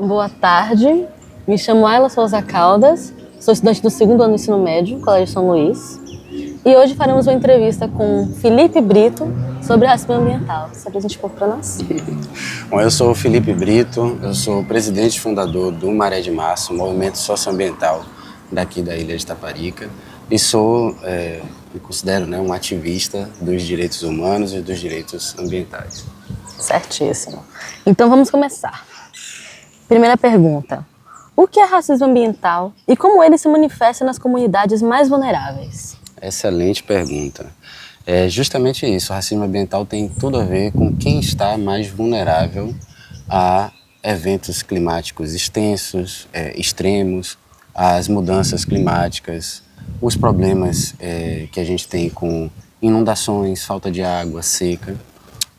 Boa tarde, me chamo Ayla Souza Caldas, sou estudante do segundo ano do ensino médio, Colégio São Luís, e hoje faremos uma entrevista com Felipe Brito sobre racismo ambiental. Você apresenta um pouco para nós? Bom, eu sou o Felipe Brito, eu sou presidente e fundador do Maré de Março, um movimento socioambiental daqui da ilha de Taparica, e me considero, um ativista dos direitos humanos e dos direitos ambientais. Certíssimo. Então vamos começar. Primeira pergunta. O que é racismo ambiental e como ele se manifesta nas comunidades mais vulneráveis? Excelente pergunta. É justamente isso, o racismo ambiental tem tudo a ver com quem está mais vulnerável a eventos climáticos extensos, extremos, as mudanças climáticas, os problemas que a gente tem com inundações, falta de água, seca.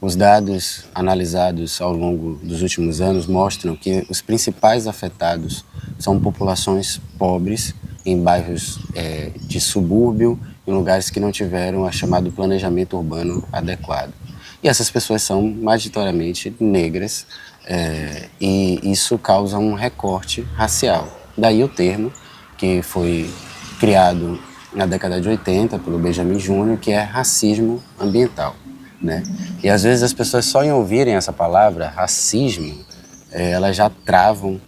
Os dados analisados ao longo dos últimos anos mostram que os principais afetados são populações pobres em bairros de subúrbio, em lugares que não tiveram a chamado planejamento urbano adequado. E essas pessoas são majoritariamente negras e isso causa um recorte racial. Daí o termo que foi criado na década de 80 pelo Benjamin Júnior, que é racismo ambiental. E às vezes as pessoas só em ouvirem essa palavra, racismo, elas já travam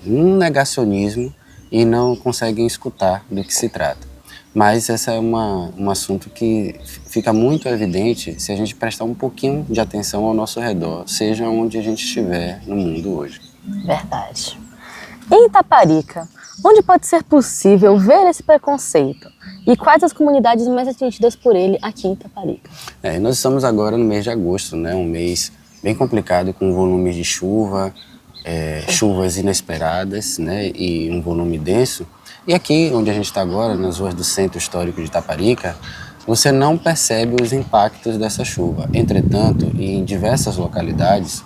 um negacionismo e não conseguem escutar do que se trata. Mas esse é um assunto que fica muito evidente se a gente prestar um pouquinho de atenção ao nosso redor, seja onde a gente estiver no mundo hoje. Verdade. Em Itaparica, onde pode ser possível ver esse preconceito? E quais as comunidades mais atingidas por ele aqui em Itaparica? Nós estamos agora no mês de agosto, um mês bem complicado, com volumes de chuva, chuvas inesperadas, e um volume denso. E aqui, onde a gente está agora, nas ruas do Centro Histórico de Itaparica, você não percebe os impactos dessa chuva. Entretanto, em diversas localidades,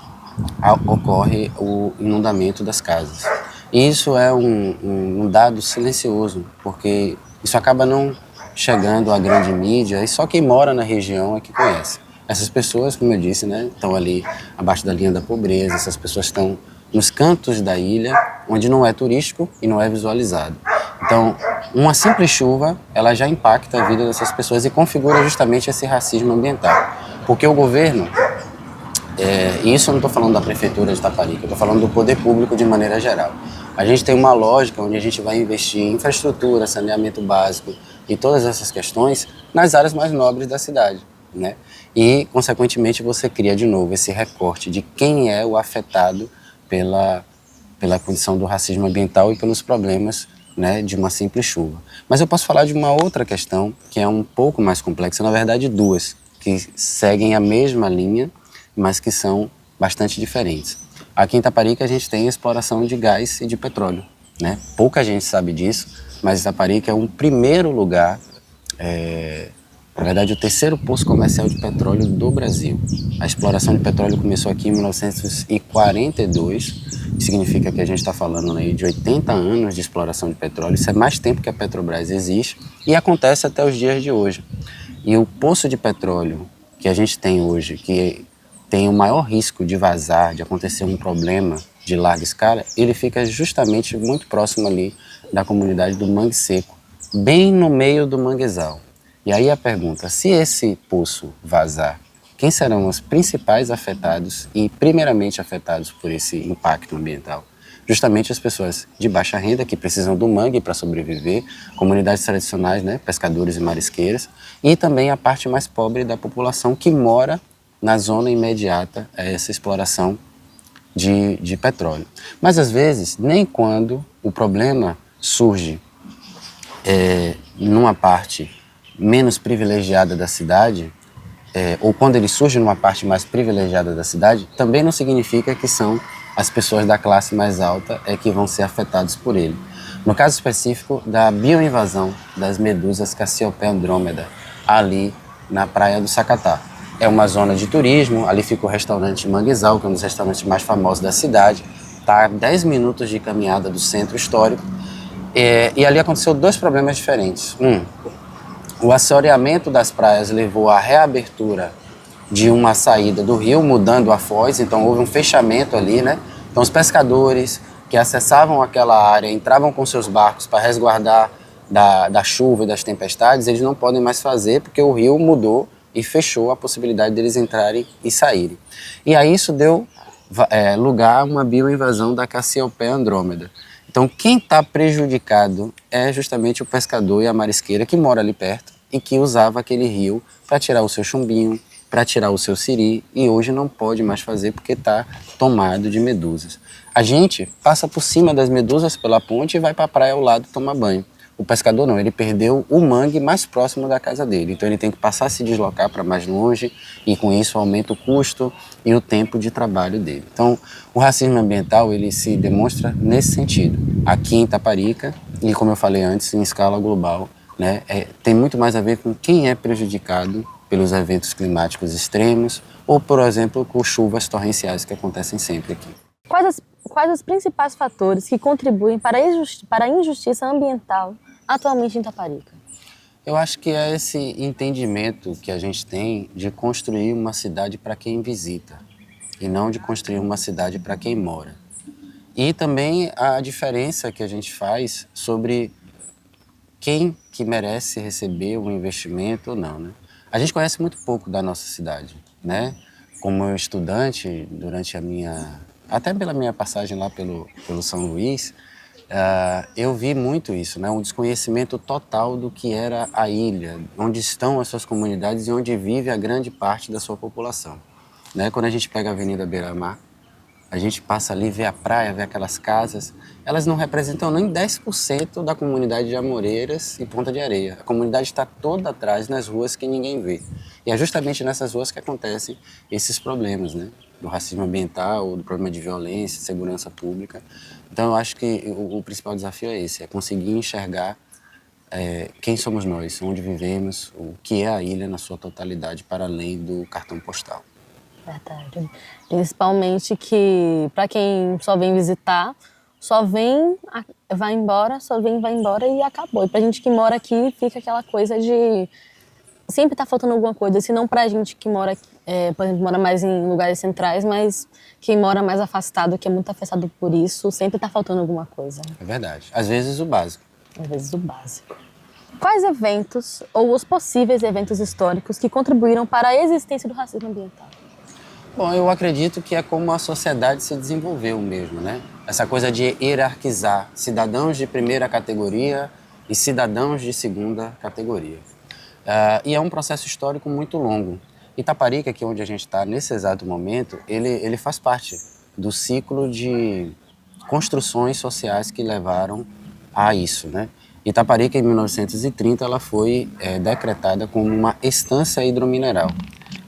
ocorre o inundamento das casas. E isso é um dado silencioso, porque isso acaba não chegando à grande mídia e só quem mora na região é que conhece. Essas pessoas, como eu disse, estão ali abaixo da linha da pobreza, essas pessoas estão nos cantos da ilha, onde não é turístico e não é visualizado. Então, uma simples chuva, ela já impacta a vida dessas pessoas e configura justamente esse racismo ambiental. Porque o governo, e isso eu não estou falando da prefeitura de Itaparica, eu estou falando do poder público de maneira geral. A gente tem uma lógica onde a gente vai investir em infraestrutura, saneamento básico e todas essas questões nas áreas mais nobres da cidade, E, consequentemente, você cria de novo esse recorte de quem é o afetado pela condição do racismo ambiental e pelos problemas, de uma simples chuva. Mas eu posso falar de uma outra questão que é um pouco mais complexa, na verdade duas, que seguem a mesma linha, mas que são bastante diferentes. Aqui em Itaparica a gente tem a exploração de gás e de petróleo, Pouca gente sabe disso, mas Itaparica é um primeiro lugar, na verdade o terceiro poço comercial de petróleo do Brasil. A exploração de petróleo começou aqui em 1942, significa que a gente está falando aí de 80 anos de exploração de petróleo, isso é mais tempo que a Petrobras existe e acontece até os dias de hoje. E o poço de petróleo que a gente tem hoje, que tem o maior risco de vazar, de acontecer um problema de larga escala, ele fica justamente muito próximo ali da comunidade do Mangue Seco, bem no meio do manguezal. E aí a pergunta, se esse poço vazar, quem serão os principais afetados e primeiramente afetados por esse impacto ambiental? Justamente as pessoas de baixa renda que precisam do mangue para sobreviver, comunidades tradicionais, pescadores e marisqueiras, e também a parte mais pobre da população que mora na zona imediata a essa exploração de petróleo. Mas às vezes, nem quando o problema surge numa parte menos privilegiada da cidade, ou quando ele surge numa parte mais privilegiada da cidade, também não significa que são as pessoas da classe mais alta que vão ser afetadas por ele. No caso específico da bioinvasão das medusas Cassiopeia andrômeda, ali na praia do Sacatá. É uma zona de turismo, ali fica o restaurante Manguezal, que é um dos restaurantes mais famosos da cidade, está a 10 minutos de caminhada do centro histórico, e ali aconteceu dois problemas diferentes. O assoreamento das praias levou à reabertura de uma saída do rio, mudando a foz, então houve um fechamento ali, Então os pescadores que acessavam aquela área, entravam com seus barcos para resguardar da chuva e das tempestades, eles não podem mais fazer porque o rio mudou e fechou a possibilidade deles entrarem e saírem. E aí isso deu lugar a uma bioinvasão da Cassiopeia andrômeda. Então quem está prejudicado é justamente o pescador e a marisqueira que mora ali perto e que usava aquele rio para tirar o seu chumbinho, para tirar o seu siri, e hoje não pode mais fazer porque está tomado de medusas. A gente passa por cima das medusas pela ponte e vai para a praia ao lado tomar banho. O pescador não, ele perdeu o mangue mais próximo da casa dele, então ele tem que passar a se deslocar para mais longe e com isso aumenta o custo e o tempo de trabalho dele. Então o racismo ambiental ele se demonstra nesse sentido, aqui em Itaparica e como eu falei antes, em escala global, né, tem muito mais a ver com quem é prejudicado pelos eventos climáticos extremos ou, por exemplo, com chuvas torrenciais que acontecem sempre aqui. Quais os principais fatores que contribuem para a injustiça ambiental atualmente em Itaparica? Eu acho que é esse entendimento que a gente tem de construir uma cidade para quem visita e não de construir uma cidade para quem mora. E também a diferença que a gente faz sobre quem que merece receber um investimento ou não, né? A gente conhece muito pouco da nossa cidade, né? Como estudante, durante até pela minha passagem lá pelo São Luís, eu vi muito isso, né? Um desconhecimento total do que era a ilha, onde estão as suas comunidades e onde vive a grande parte da sua população, né? Quando a gente pega a Avenida Beira-Mar, a gente passa ali, vê a praia, vê aquelas casas, elas não representam nem 10% da comunidade de Amoreiras e Ponta de Areia. A comunidade está toda atrás nas ruas que ninguém vê. E é justamente nessas ruas que acontecem esses problemas, né? Do racismo ambiental, do problema de violência, segurança pública. Então eu acho que o principal desafio é esse, é conseguir enxergar quem somos nós, onde vivemos, o que é a ilha na sua totalidade, para além do cartão postal. Verdade. Principalmente que, para quem só vem visitar, só vem, vai embora, só vem, vai embora e acabou. E pra gente que mora aqui, fica aquela coisa de sempre tá faltando alguma coisa. Se não pra gente que mora, por exemplo, mora mais em lugares centrais, mas quem mora mais afastado, que é muito afastado por isso, sempre tá faltando alguma coisa. É verdade. Às vezes o básico. Às vezes o básico. Quais eventos ou os possíveis eventos históricos que contribuíram para a existência do racismo ambiental? Bom, eu acredito que é como a sociedade se desenvolveu mesmo, né? Essa coisa de hierarquizar cidadãos de primeira categoria e cidadãos de segunda categoria. E é um processo histórico muito longo. Itaparica, que é onde a gente está nesse exato momento, ele faz parte do ciclo de construções sociais que levaram a isso, né? Itaparica, em 1930, ela foi decretada como uma estância hidromineral.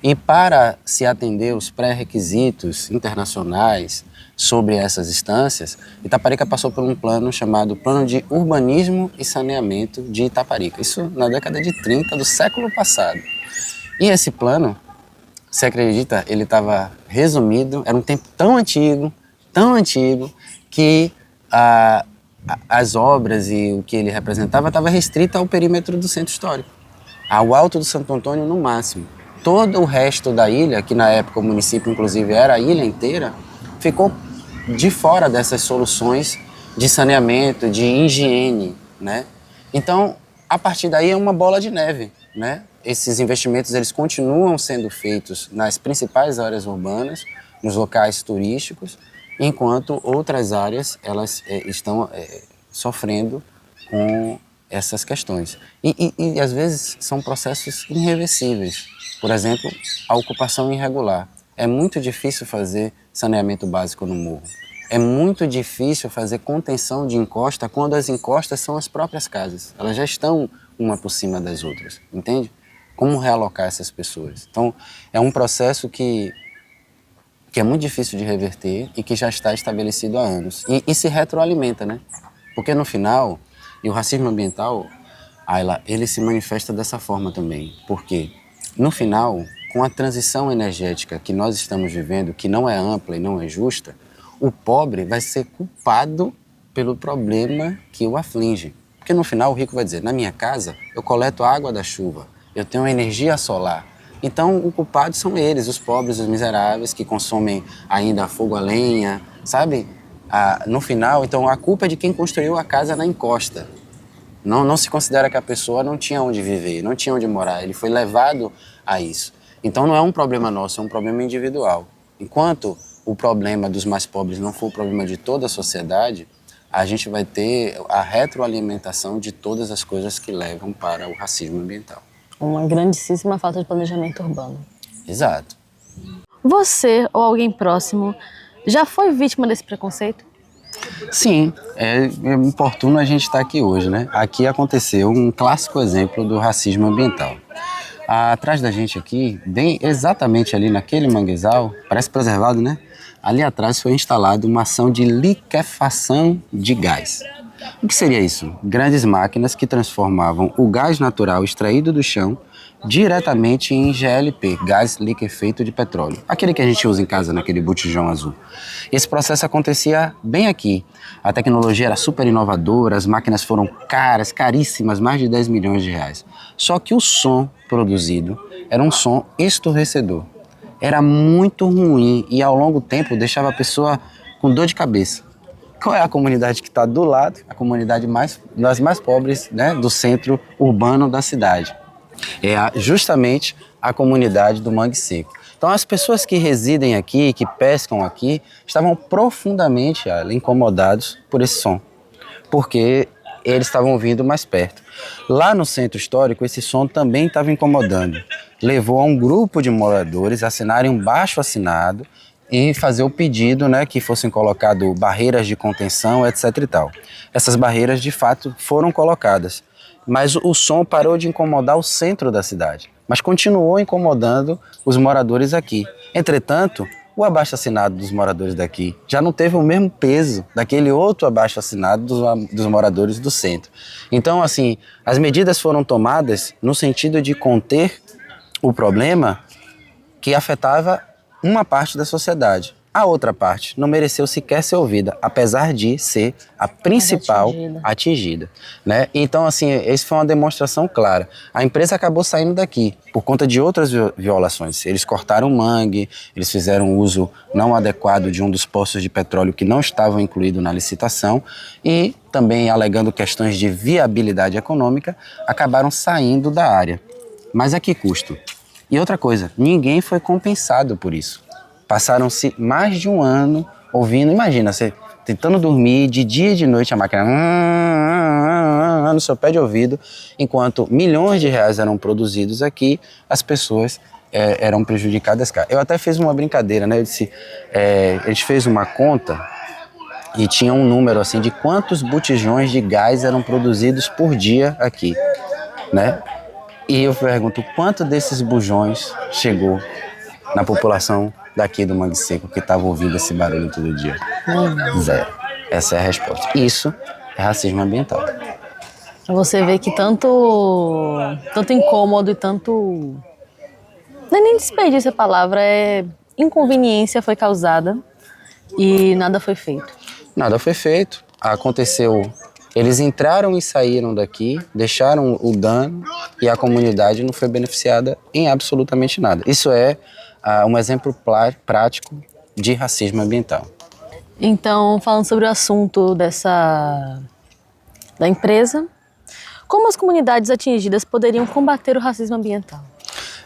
E para se atender aos pré-requisitos internacionais sobre essas estâncias, Itaparica passou por um plano chamado Plano de Urbanismo e Saneamento de Itaparica. Isso na década de 30 do século passado. E esse plano, você acredita, ele estava resumido, era um tempo tão antigo, que as obras e o que ele representava estava restrito ao perímetro do centro histórico, ao Alto do Santo Antônio no máximo. Todo o resto da ilha, que na época o município inclusive era a ilha inteira, ficou de fora dessas soluções de saneamento, de higiene, né? Então, a partir daí é uma bola de neve, né? Esses investimentos eles continuam sendo feitos nas principais áreas urbanas, nos locais turísticos, enquanto outras áreas elas estão sofrendo com essas questões. E às vezes são processos irreversíveis. Por exemplo, a ocupação irregular. É muito difícil fazer saneamento básico no morro. É muito difícil fazer contenção de encosta quando as encostas são as próprias casas. Elas já estão uma por cima das outras, entende? Como realocar essas pessoas? Então, é um processo que é muito difícil de reverter e que já está estabelecido há anos. E se retroalimenta, né? Porque no final, e o racismo ambiental, Ayla, ele se manifesta dessa forma também. Por quê? No final, com a transição energética que nós estamos vivendo, que não é ampla e não é justa, o pobre vai ser culpado pelo problema que o aflige. Porque no final o rico vai dizer, na minha casa eu coleto a água da chuva, eu tenho energia solar. Então o culpado são eles, os pobres, os miseráveis, que consomem ainda fogo a lenha, sabe? No final, então a culpa é de quem construiu a casa na encosta. Não se considera que a pessoa não tinha onde viver, não tinha onde morar, ele foi levado a isso. Então não é um problema nosso, é um problema individual. Enquanto o problema dos mais pobres não for o problema de toda a sociedade, a gente vai ter a retroalimentação de todas as coisas que levam para o racismo ambiental. Uma grandíssima falta de planejamento urbano. Exato. Você ou alguém próximo já foi vítima desse preconceito? Sim, é oportuno a gente estar aqui hoje, né? Aqui aconteceu um clássico exemplo do racismo ambiental. Atrás da gente aqui, bem exatamente ali naquele manguezal, parece preservado, né? Ali atrás foi instalada uma ação de liquefação de gás. O que seria isso? Grandes máquinas que transformavam o gás natural extraído do chão diretamente em GLP, gás liquefeito de petróleo. Aquele que a gente usa em casa, naquele botijão azul. Esse processo acontecia bem aqui. A tecnologia era super inovadora, as máquinas foram caras, caríssimas, mais de 10 milhões de reais. Só que o som produzido era um som estorrecedor. Era muito ruim e ao longo do tempo deixava a pessoa com dor de cabeça. Qual é a comunidade que está do lado? A comunidade das mais pobres, né, do centro urbano da cidade. É justamente a comunidade do Mangue Seco. Então as pessoas que residem aqui, que pescam aqui, estavam profundamente incomodados por esse som, porque eles estavam vindo mais perto. Lá no centro histórico, esse som também estava incomodando. Levou a um grupo de moradores a assinarem um baixo-assinado e fazer o pedido, né, que fossem colocadas barreiras de contenção, etc. e tal. Essas barreiras, de fato, foram colocadas, mas o som parou de incomodar o centro da cidade, mas continuou incomodando os moradores aqui. Entretanto, o abaixo-assinado dos moradores daqui já não teve o mesmo peso daquele outro abaixo-assinado dos moradores do centro. Então, assim, as medidas foram tomadas no sentido de conter o problema que afetava uma parte da sociedade. A outra parte não mereceu sequer ser ouvida, apesar de ser a principal atingida, né? Então, assim, essa foi uma demonstração clara. A empresa acabou saindo daqui por conta de outras violações. Eles cortaram o mangue, eles fizeram uso não adequado de um dos poços de petróleo que não estavam incluídos na licitação e também alegando questões de viabilidade econômica, acabaram saindo da área. Mas a que custo? E outra coisa, ninguém foi compensado por isso. Passaram-se mais de um ano ouvindo, imagina, você tentando dormir, de dia e de noite a máquina no seu pé de ouvido, enquanto milhões de reais eram produzidos aqui, as pessoas eram prejudicadas. Eu até fiz uma brincadeira, né? Eu disse, a gente fez uma conta e tinha um número assim de quantos botijões de gás eram produzidos por dia aqui, né? E eu pergunto, quanto desses bujões chegou na população daqui do Mangue Seco que estava ouvindo esse barulho todo dia? Zero. Essa é a resposta. Isso é racismo ambiental. Você vê que tanto incômodo e tanto... Não é nem desperdício a palavra, é inconveniência foi causada e nada foi feito. Nada foi feito. Aconteceu... Eles entraram e saíram daqui, deixaram o dano e a comunidade não foi beneficiada em absolutamente nada. Isso é um exemplo prático de racismo ambiental. Então, falando sobre o assunto da empresa, como as comunidades atingidas poderiam combater o racismo ambiental?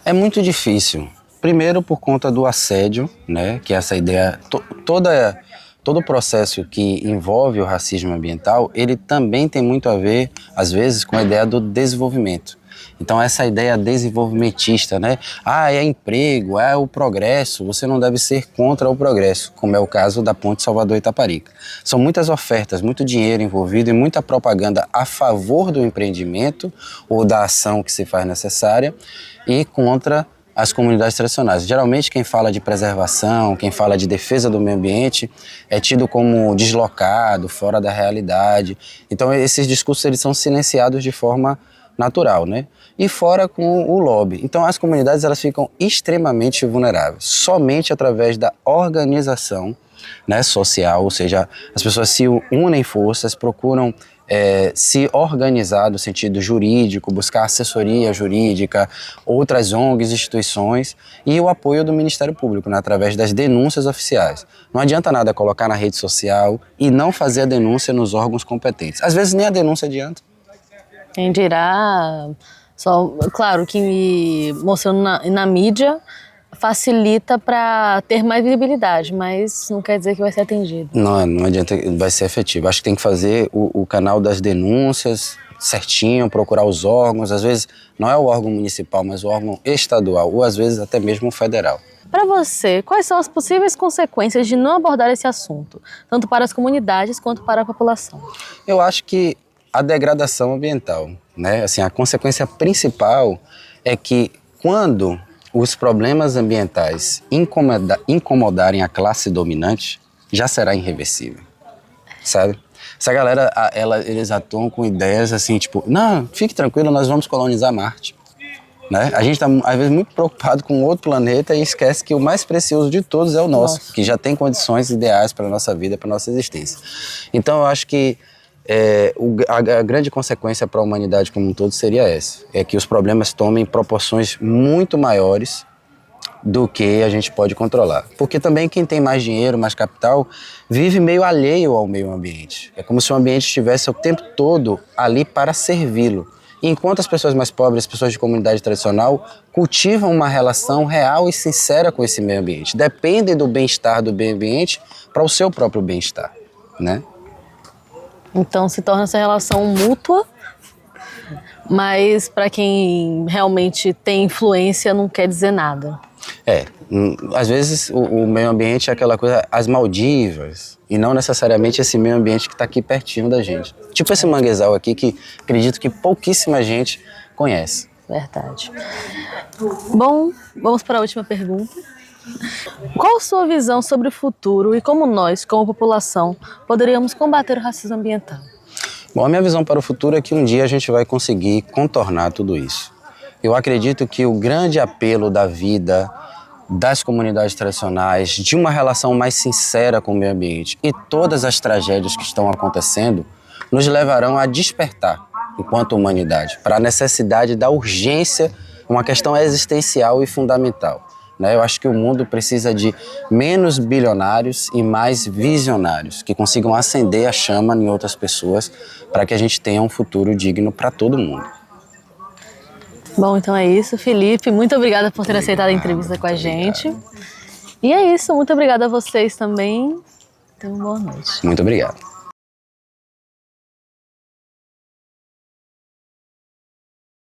É muito difícil. Primeiro por conta do assédio, né, que essa ideia, todo o processo que envolve o racismo ambiental, ele também tem muito a ver, às vezes, com a ideia do desenvolvimento. Então essa ideia desenvolvimentista, né? É emprego, é o progresso, você não deve ser contra o progresso, como é o caso da Ponte Salvador-Itaparica. São muitas ofertas, muito dinheiro envolvido e muita propaganda a favor do empreendimento ou da ação que se faz necessária e contra as comunidades tradicionais. Geralmente quem fala de preservação, quem fala de defesa do meio ambiente é tido como deslocado, fora da realidade. Então esses discursos eles são silenciados de forma natural, né? E fora com o lobby. Então as comunidades elas ficam extremamente vulneráveis. Somente através da organização, né, social, ou seja, as pessoas se unem forças, procuram se organizar no sentido jurídico, buscar assessoria jurídica, outras ONGs, instituições e o apoio do Ministério Público, né, através das denúncias oficiais. Não adianta nada colocar na rede social e não fazer a denúncia nos órgãos competentes. Às vezes nem a denúncia adianta. Quem dirá, só, claro que mostrando na mídia facilita para ter mais visibilidade, mas não quer dizer que vai ser atendido. Não adianta, vai ser efetivo. Acho que tem que fazer o canal das denúncias certinho, procurar os órgãos, às vezes não é o órgão municipal, mas o órgão estadual, ou às vezes até mesmo o federal. Para você, quais são as possíveis consequências de não abordar esse assunto, tanto para as comunidades quanto para a população? Eu acho que a degradação ambiental, né? Assim, a consequência principal é que quando os problemas ambientais incomodarem a classe dominante, já será irreversível, sabe? Essa galera, eles atuam com ideias assim, tipo, não, fique tranquilo, nós vamos colonizar Marte. Né? A gente está, às vezes, muito preocupado com outro planeta e esquece que o mais precioso de todos é o nosso, que já tem condições ideais para a nossa vida, para a nossa existência. Então, eu acho que a grande consequência para a humanidade como um todo seria essa, é que os problemas tomem proporções muito maiores do que a gente pode controlar. Porque também quem tem mais dinheiro, mais capital, vive meio alheio ao meio ambiente. É como se o ambiente estivesse o tempo todo ali para servi-lo. Enquanto as pessoas mais pobres, as pessoas de comunidade tradicional, cultivam uma relação real e sincera com esse meio ambiente. Dependem do bem-estar do meio ambiente para o seu próprio bem-estar, né? Então se torna essa relação mútua, mas para quem realmente tem influência não quer dizer nada. Às vezes o meio ambiente é aquela coisa, as Maldivas, e não necessariamente esse meio ambiente que está aqui pertinho da gente. Tipo esse manguezal aqui que acredito que pouquíssima gente conhece. Verdade. Bom, vamos para a última pergunta. Qual a sua visão sobre o futuro e como nós, como população, poderíamos combater o racismo ambiental? Bom, a minha visão para o futuro é que um dia a gente vai conseguir contornar tudo isso. Eu acredito que o grande apelo da vida, das comunidades tradicionais, de uma relação mais sincera com o meio ambiente e todas as tragédias que estão acontecendo, nos levarão a despertar, enquanto humanidade, para a necessidade da urgência, uma questão existencial e fundamental. Eu acho que o mundo precisa de menos bilionários e mais visionários, que consigam acender a chama em outras pessoas para que a gente tenha um futuro digno para todo mundo. Bom, então é isso. Felipe, muito obrigada por ter aceitado a entrevista com a gente. E é isso, muito obrigada a vocês também. Tenham uma boa noite. Muito obrigado.